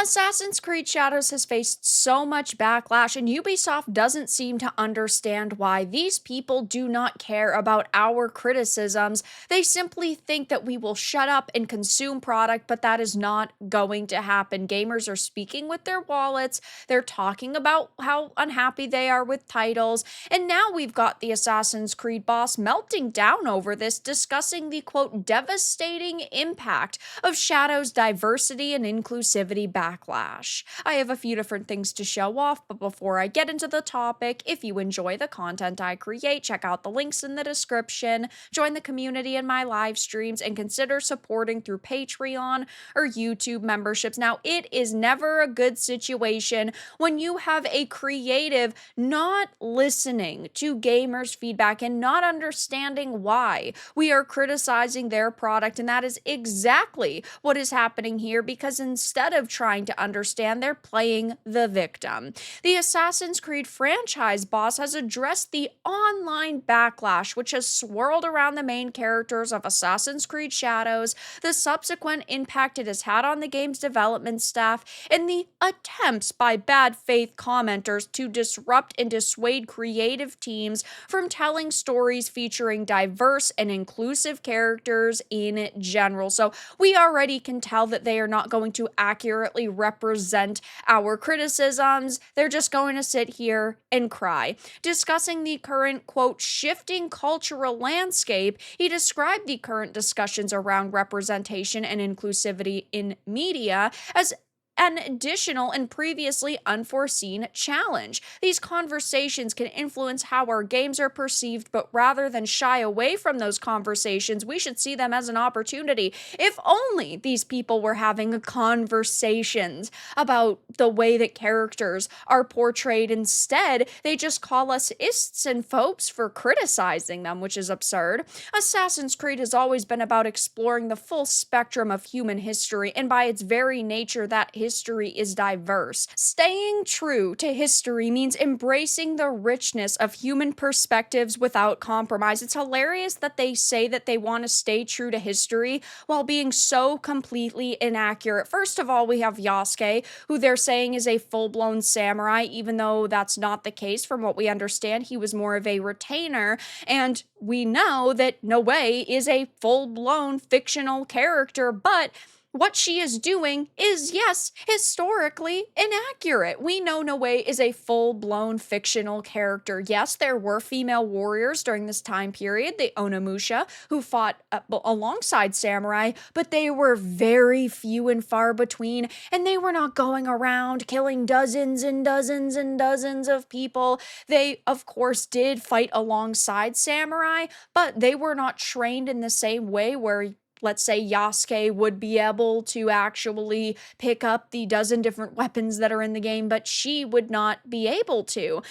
Assassin's Creed Shadows has faced so much backlash, and Ubisoft doesn't seem to understand why. These people do not care about our criticisms. They simply think that we will shut up and consume product, but that is not going to happen. Gamers are speaking with their wallets, they're talking about how unhappy they are with titles, and now we've got the Assassin's Creed boss melting down over this, discussing the quote, devastating impact of Shadow's diversity and inclusivity backlash. I have a few different things to show off, but before I get into the topic, if you enjoy the content I create, check out the links in the description, join the community in my live streams, and consider supporting through Patreon or YouTube memberships. Now, it is never a good situation when you have a creative not listening to gamers' feedback and not understanding why we are criticizing their product, and that is exactly what is happening here, because instead of trying to understand, they're playing the victim. The Assassin's Creed franchise boss has addressed the online backlash which has swirled around the main characters of Assassin's Creed Shadows, the subsequent impact it has had on the game's development staff, and the attempts by bad faith commenters to disrupt and dissuade creative teams from telling stories featuring diverse and inclusive characters in general. So we already can tell that they are not going to accurately represent our criticisms. They're just going to sit here and cry. Discussing the current, quote, shifting cultural landscape, he described the current discussions around representation and inclusivity in media as an additional and previously unforeseen challenge. These conversations can influence how our games are perceived, but rather than shy away from those conversations, we should see them as an opportunity. If only these people were having conversations about the way that characters are portrayed. Instead, they just call us ists and phobes for criticizing them, which is absurd. Assassin's Creed has always been about exploring the full spectrum of human history, and by its very nature, that history is diverse. Staying true to history means embracing the richness of human perspectives without compromise. It's hilarious that they say that they want to stay true to history while being so completely inaccurate. First of all, we have Yasuke, who they're saying is a full-blown samurai, even though that's not the case. From what we understand, he was more of a retainer, and we know that Noe is a full-blown fictional character, but what she is doing is, yes, historically inaccurate. We know Noe is a full-blown fictional character. Yes, there were female warriors during this time period, the Onimusha, who fought alongside samurai, but they were very few and far between, and they were not going around killing dozens and dozens and dozens of people. They, of course, did fight alongside samurai, but they were not trained in the same way where, let's say, Yasuke would be able to actually pick up the dozen different weapons that are in the game, but she would not be able to.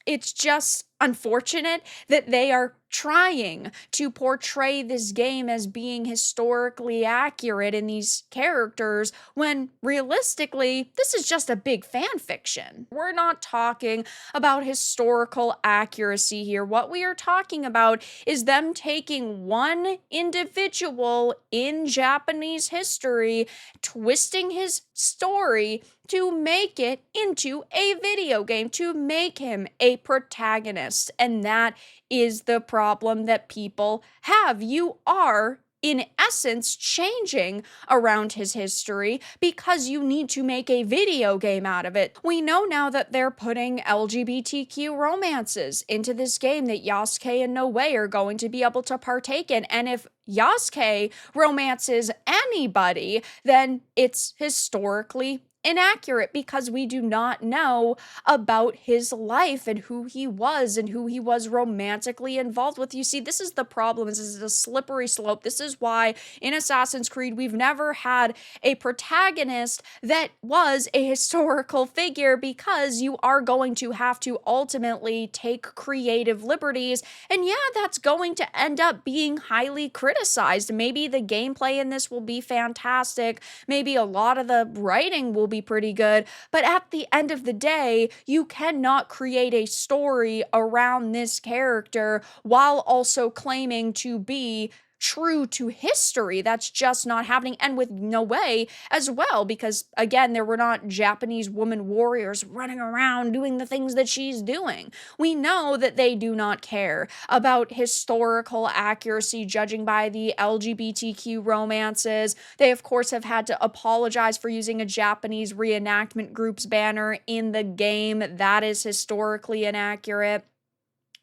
It's just unfortunate that they are trying to portray this game as being historically accurate in these characters when realistically this is just a big fan fiction. We're not talking about historical accuracy here. What we are talking about is them taking one individual in Japanese history, twisting his story to make it into a video game, to make him a protagonist. And that is the problem that people have. You are, in essence, changing around his history because you need to make a video game out of it. We know now that they're putting LGBTQ romances into this game that Yasuke and Noe are going to be able to partake in. And if Yasuke romances anybody, then it's historically inaccurate because we do not know about his life and who he was romantically involved with. You see, this is the problem. This is a slippery slope. This is why in Assassin's Creed we've never had a protagonist that was a historical figure, because you are going to have to ultimately take creative liberties, and yeah, that's going to end up being highly criticized. Maybe the gameplay in this will be fantastic, maybe a lot of the writing will be pretty good, but at the end of the day, you cannot create a story around this character while also claiming to be true to history. That's just not happening. And with no way as well, because again, there were not Japanese woman warriors running around doing the things that she's doing. We know that they do not care about historical accuracy, judging by the LGBTQ romances. They, of course, have had to apologize for using a Japanese reenactment group's banner in the game. That is historically inaccurate.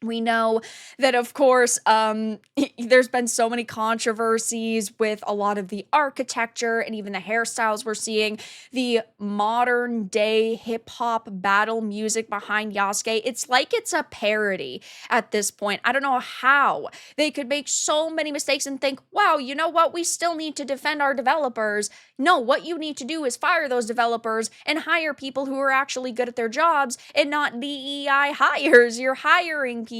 We know that, of course, there's been so many controversies with a lot of the architecture and even the hairstyles we're seeing. The modern day hip hop battle music behind Yasuke, it's like it's a parody at this point. I don't know how they could make so many mistakes and think, wow, you know what? We still need to defend our developers. No, what you need to do is fire those developers and hire people who are actually good at their jobs and not DEI hires. You're hiring people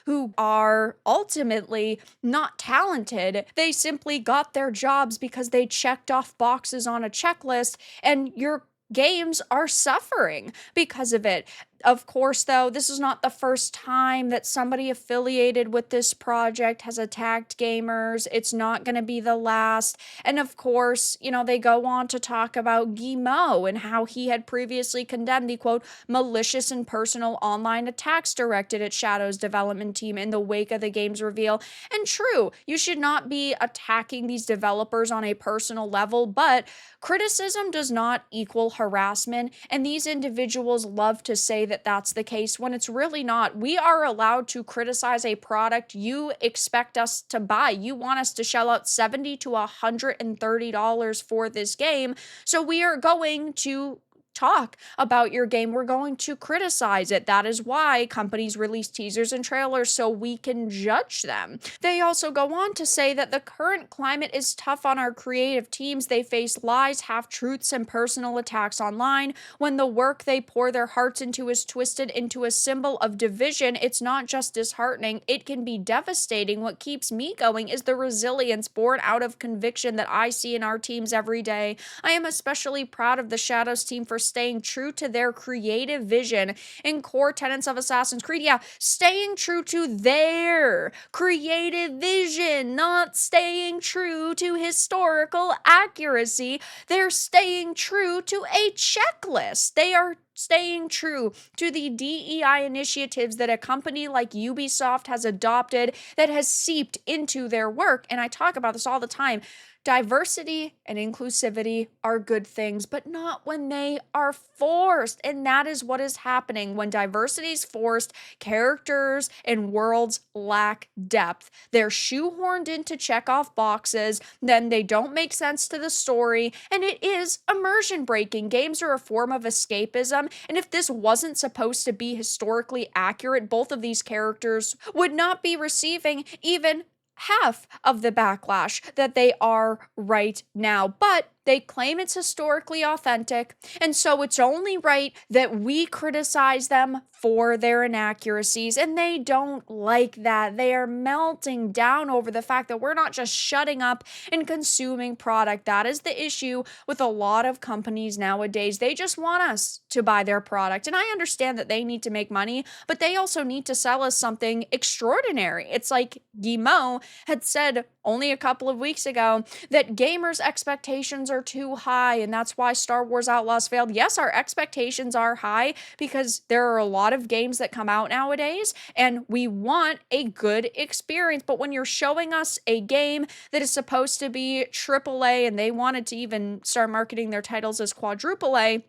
who are ultimately not talented. They simply got their jobs because they checked off boxes on a checklist, and your games are suffering because of it. Of course, though, this is not the first time that somebody affiliated with this project has attacked gamers. It's not going to be the last. And of course, they go on to talk about Guillemot and how he had previously condemned the, quote, malicious and personal online attacks directed at Shadow's development team in the wake of the game's reveal. And true, you should not be attacking these developers on a personal level, but criticism does not equal harassment, and these individuals love to say that that's the case when it's really not. We are allowed to criticize a product you expect us to buy. You want us to shell out $70 to $130 for this game, so we are going to talk about your game. We're going to criticize it. That is why companies release teasers and trailers, so we can judge them. They also go on to say that the current climate is tough on our creative teams. They face lies, half-truths, and personal attacks online. When the work they pour their hearts into is twisted into a symbol of division, it's not just disheartening, it can be devastating. What keeps me going is the resilience born out of conviction that I see in our teams every day. I am especially proud of the Shadows team for staying true to their creative vision and core tenets of Assassin's Creed. Yeah, staying true to their creative vision, not staying true to historical accuracy. They're staying true to a checklist. They are staying true to the DEI initiatives that a company like Ubisoft has adopted that has seeped into their work. And I talk about this all the time. Diversity and inclusivity are good things, but not when they are forced. And that is what is happening when diversity is forced. Characters and worlds lack depth. They're shoehorned in to check off boxes, then they don't make sense to the story, and it is immersion breaking. Games are a form of escapism, and if this wasn't supposed to be historically accurate, both of these characters would not be receiving even half of the backlash that they are right now. But they claim it's historically authentic, and so it's only right that we criticize them for their inaccuracies, and they don't like that. They are melting down over the fact that we're not just shutting up and consuming product. That is the issue with a lot of companies nowadays. They just want us to buy their product, and I understand that they need to make money, but they also need to sell us something extraordinary. It's like Guillemot had said only a couple of weeks ago that gamers' expectations are too high, and that's why Star Wars Outlaws failed. Yes, our expectations are high because there are a lot of games that come out nowadays, and we want a good experience. But when you're showing us a game that is supposed to be AAA, and they wanted to even start marketing their titles as quadruple A,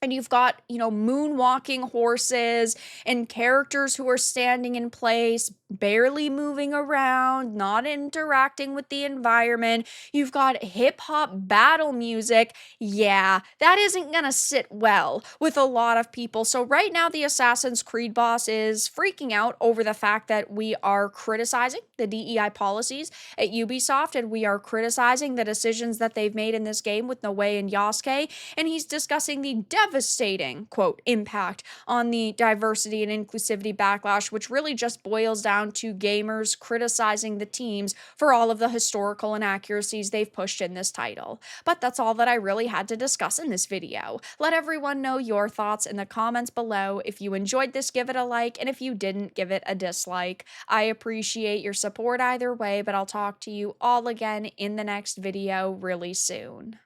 and you've got, moonwalking horses and characters who are standing in place, barely moving around, not interacting with the environment. You've got hip hop battle music. Yeah, that isn't gonna sit well with a lot of people. So right now, the Assassin's Creed boss is freaking out over the fact that we are criticizing the DEI policies at Ubisoft, and we are criticizing the decisions that they've made in this game with Noe and Yasuke. And he's discussing the devastating, quote, impact on the diversity and inclusivity backlash, which really just boils down to gamers criticizing the teams for all of the historical inaccuracies they've pushed in this title. But that's all that I really had to discuss in this video. Let everyone know your thoughts in the comments below. If you enjoyed this, give it a like, and if you didn't, give it a dislike. I appreciate your support either way, but I'll talk to you all again in the next video really soon.